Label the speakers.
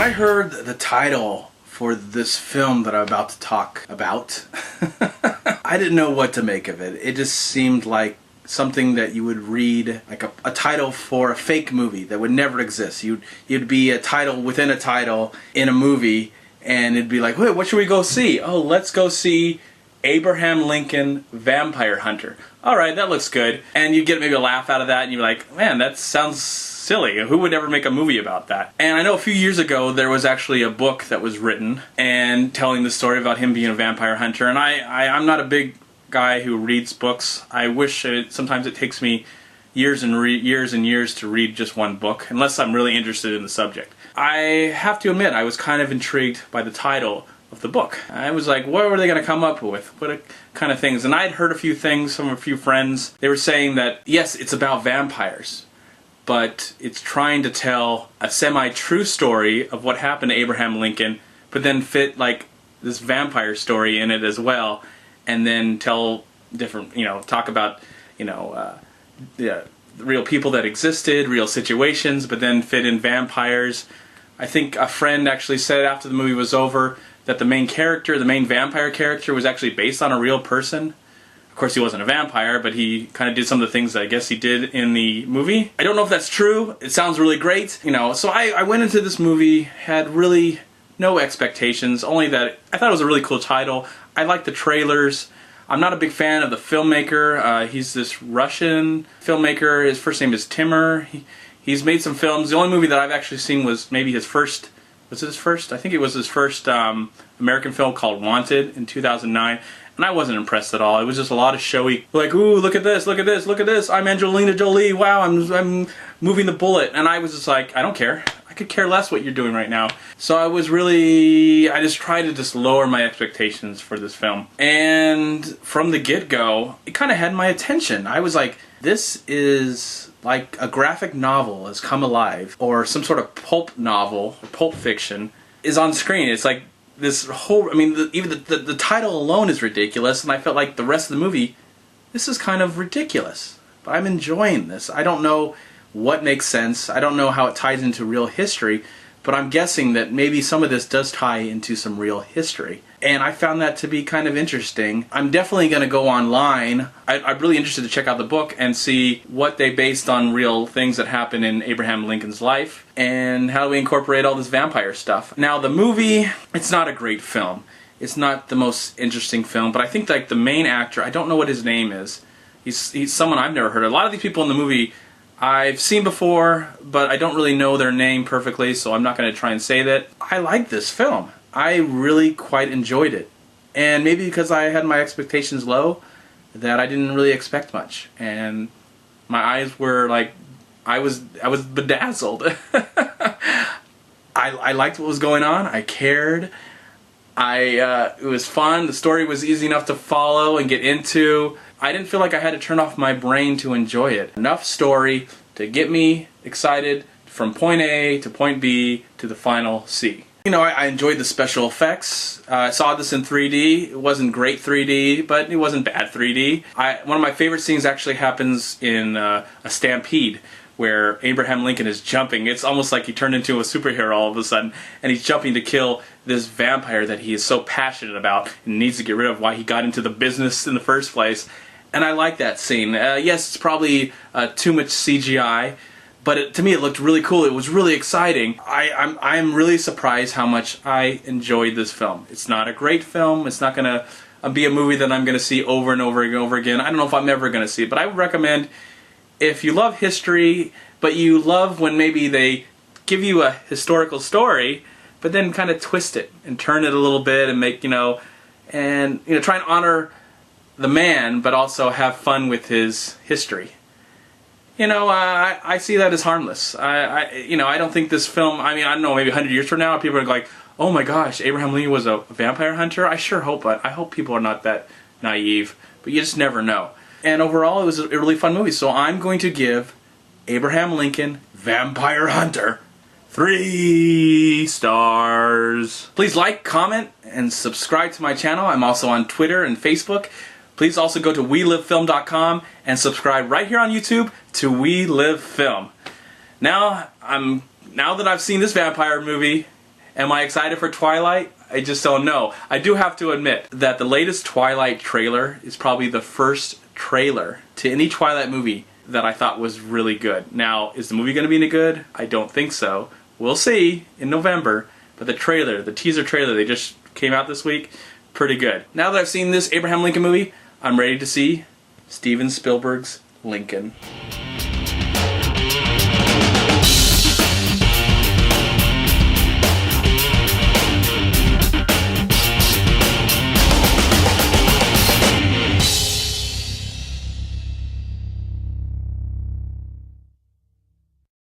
Speaker 1: I heard the title for this film that I'm about to talk about, I didn't know what to make of it. It just seemed like something that you would read, like a title for a fake movie that would never exist. You'd be a title within a title in a movie, and it'd be like, wait, what should we go see? Oh, let's go see Abraham Lincoln Vampire Hunter. Alright, that looks good. And you get maybe a laugh out of that, and you're like, man, that sounds silly. Who would ever make a movie about that? And I know a few years ago there was actually a book that was written and telling the story about him being a vampire hunter. And I'm not a big guy who reads books. I wish sometimes it takes me years and years to read just one book, unless I'm really interested in the subject. I have to admit, I was kind of intrigued by the title of the book. I was like, what were they going to come up with? What kind of things? And I'd heard a few things from a few friends. They were saying that, yes, it's about vampires, but it's trying to tell a semi-true story of what happened to Abraham Lincoln, but then fit like this vampire story in it as well, and then tell different, talk about, the real people that existed, real situations, but then fit in vampires. I think a friend actually said after the movie was over that the main vampire character, was actually based on a real person. Of course, he wasn't a vampire, but he kind of did some of the things that I guess he did in the movie. I don't know if that's true. It sounds really great. So I went into this movie, had really no expectations, only that I thought it was a really cool title. I liked the trailers. I'm not a big fan of the filmmaker. He's this Russian filmmaker. His first name is Timur. He's made some films. The only movie that I've actually seen was maybe his first. Was it his first? I think it was his first American film called Wanted in 2009. And I wasn't impressed at all. It was just a lot of showy, like, ooh, look at this, look at this, look at this. I'm Angelina Jolie. Wow, I'm moving the bullet. And I was just like, I don't care. I could care less what you're doing right now. So I just tried to just lower my expectations for this film. And from the get-go, it kind of had my attention. I was like, this is like a graphic novel has come alive, or some sort of pulp novel, or pulp fiction, is on screen. It's like this whole, even the title alone is ridiculous, and I felt like the rest of the movie, this is kind of ridiculous. But I'm enjoying this. I don't know what makes sense. I don't know how it ties into real history, but I'm guessing that maybe some of this does tie into some real history. And I found that to be kind of interesting. I'm definitely going to go online. I'm really interested to check out the book and see what they based on real things that happened in Abraham Lincoln's life, and how do we incorporate all this vampire stuff. Now, the movie, it's not a great film. It's not the most interesting film, but I think like the main actor, I don't know what his name is. He's someone I've never heard of. A lot of these people in the movie I've seen before, but I don't really know their name perfectly, so I'm not going to try and say that. I like this film. I really quite enjoyed it. And maybe because I had my expectations low, that I didn't really expect much. And my eyes were like, I was bedazzled. I liked what was going on. I cared. It was fun. The story was easy enough to follow and get into. I didn't feel like I had to turn off my brain to enjoy it. Enough story to get me excited from point A to point B to the final C. I enjoyed the special effects. I saw this in 3D. It wasn't great 3D, but it wasn't bad 3D. One of my favorite scenes actually happens in a stampede, where Abraham Lincoln is jumping. It's almost like he turned into a superhero all of a sudden, and he's jumping to kill this vampire that he is so passionate about and needs to get rid of, why he got into the business in the first place. And I like that scene. Yes, it's probably too much CGI, but to me it looked really cool. It was really exciting. I'm really surprised how much I enjoyed this film. It's not a great film. It's not going to be a movie that I'm going to see over and over and over again. I don't know if I'm ever going to see it, but I would recommend, if you love history, but you love when maybe they give you a historical story, but then kind of twist it and turn it a little bit and make, try and honor the man, but also have fun with his history. I see that as harmless. I don't think this film, I don't know, maybe 100 years from now, people are like, oh my gosh, Abraham Lincoln was a vampire hunter? I sure hope it. I hope people are not that naive, but you just never know. And overall, it was a really fun movie. So I'm going to give Abraham Lincoln Vampire Hunter 3 stars. Please like, comment, and subscribe to my channel. I'm also on Twitter and Facebook. Please also go to WeLiveFilm.com and subscribe right here on YouTube to We Live Film. Now that I've seen this vampire movie Am I excited for Twilight? I just don't know. I do have to admit that the latest Twilight trailer is probably the first trailer to any Twilight movie that I thought was really good. Now, is the movie going to be any good? I don't think so. We'll see in November. But the trailer, the teaser trailer, they just came out this week, pretty good. Now that I've seen this Abraham Lincoln movie, I'm ready to see Steven Spielberg's Lincoln.